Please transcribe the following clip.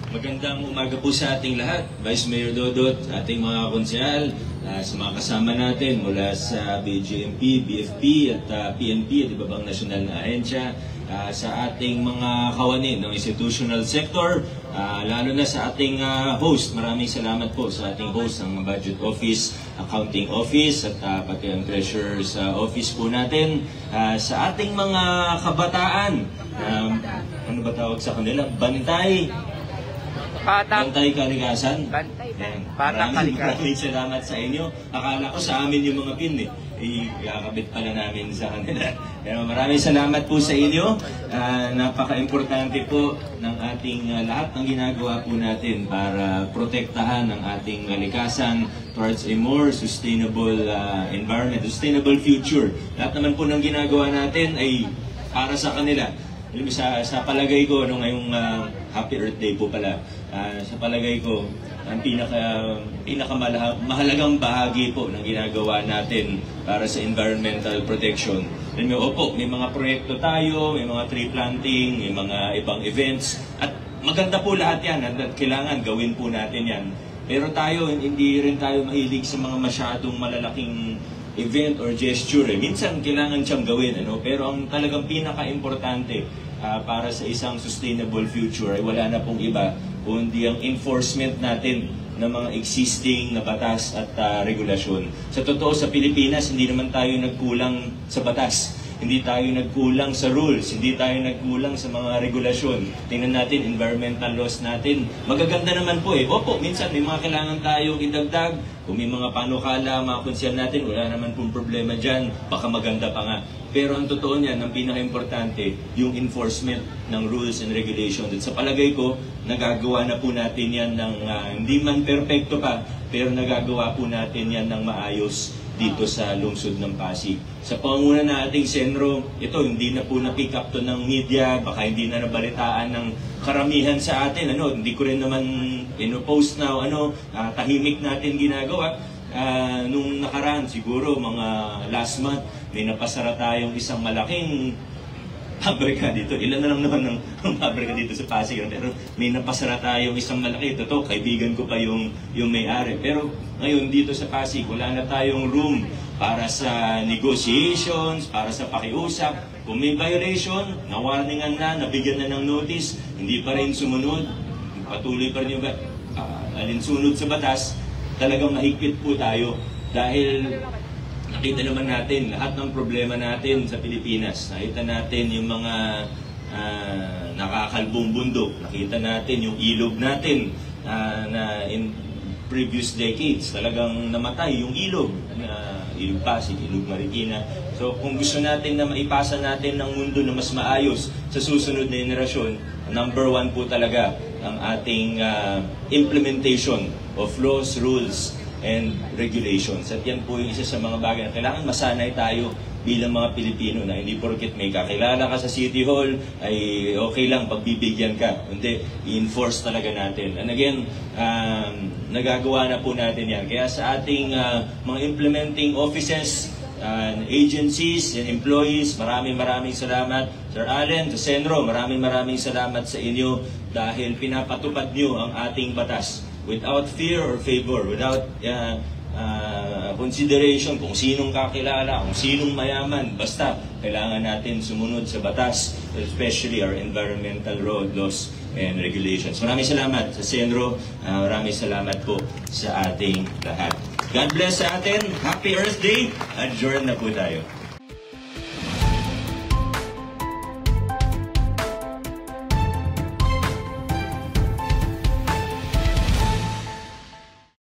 Magandang umaga po sa ating lahat. Vice Mayor Dodot, ating mga konsehal, sa mga kasama natin mula sa BJMP, BFP at PNP at iba bang nasyonal na ahensya, sa ating mga kawani ng institutional sector, lalo na sa ating host. Maraming salamat po sa ating host ng Budget Office, Accounting Office at pati ang Treasurer's Office po natin. Sa ating mga kabataan, ano ba tawag sa kanila? Bantay Kalikasan. Maraming salamat sa inyo. Akala ko sa amin yung mga pin eh. Ikakabit pala namin sa kanila. Pero maraming salamat po sa inyo. Napaka-importante po ng ating lahat ng ginagawa po natin para protektahan ang ating kalikasan towards a more sustainable environment, sustainable future. Lahat naman po ng ginagawa natin ay para sa kanila. Sa palagay ko, ngayong Happy Earth Day po pala, sa palagay ko, ang pinakamahalagang bahagi po ng ginagawa natin para sa environmental protection. Opo, may mga proyekto tayo, may mga tree planting, may mga ibang events, at maganda po lahat yan, at kailangan gawin po natin yan. Pero tayo, hindi rin tayo mahilig sa mga masyadong malalaking event or gesture. Minsan kailangan siyang gawin, pero ang talagang pinaka-importante para sa isang sustainable future ay wala na pong iba kundi ang enforcement natin ng mga existing na batas at regulasyon. Sa totoo, sa Pilipinas, hindi naman tayo nagkulang sa batas. Hindi tayo nagkulang sa rules, hindi tayo nagkulang sa mga regulasyon. Tingnan natin, environmental laws natin. Magaganda naman po eh. Opo, minsan may mga kailangan tayong idagdag. Kung may mga panukala, mga konsyal natin, wala naman pong problema dyan. Baka maganda pa nga. Pero ang totoo niyan, ang pinaka-importante, yung enforcement ng rules and regulations. At sa palagay ko, nagagawa na po natin yan ng hindi man perfecto pa, pero nagagawa po natin yan ng maayos dito sa lungsod ng Pasig. Sa pangunguna na ating Senro, ito hindi na po na-pick up to ng media, baka hindi na nabalitaan ng karamihan sa atin. Hindi ko rin naman pinopost na tahimik natin ginagawa. Nung nakaraan, siguro mga last month, may napasara tayong isang malaking pabrika dito. Ilan na lang naman ng pabrika dito sa Pasig. Pero may napasara tayong isang malaki. Ito, kaibigan ko pa yung may-ari. Pero ngayon dito sa Pasig, wala na tayong room para sa negotiations, para sa pakiusap. Kung may violation, na-warningan na, nabigyan na ng notice, hindi pa rin sumunod, patuloy pa rin yung alinsunod sa batas, talagang mahigpit po tayo. Dahil nakita naman natin lahat ng problema natin sa Pilipinas. Nakita natin yung mga nakakalbong bundok. Nakita natin yung ilog natin na in previous decades talagang namatay yung ilog. Ilog Pasig, Ilog Marikina. So kung gusto natin na maipasa natin ng mundo na mas maayos sa susunod na henerasyon, number one po talaga ang ating implementation of laws, rules, and regulations. At yan po yung isa sa mga bagay na kailangan masanay tayo bilang mga Pilipino na hindi porket may kakilala ka sa City Hall ay okay lang pagbibigyan ka. Hindi, i-enforce talaga natin. And again, nagagawa na po natin yan. Kaya sa ating mga implementing offices, agencies and employees, maraming salamat. Sir Allen, sa Senro, maraming salamat sa inyo dahil pinapatupad nyo ang ating batas without fear or favor, without consideration kung sinong kakilala, kung sinong mayaman. Basta kailangan natin sumunod sa batas, especially our environmental laws and regulations. Maraming salamat sa Senro, maraming salamat po sa ating lahat. God bless sa atin. Happy Earth Day. Adjourn na po tayo.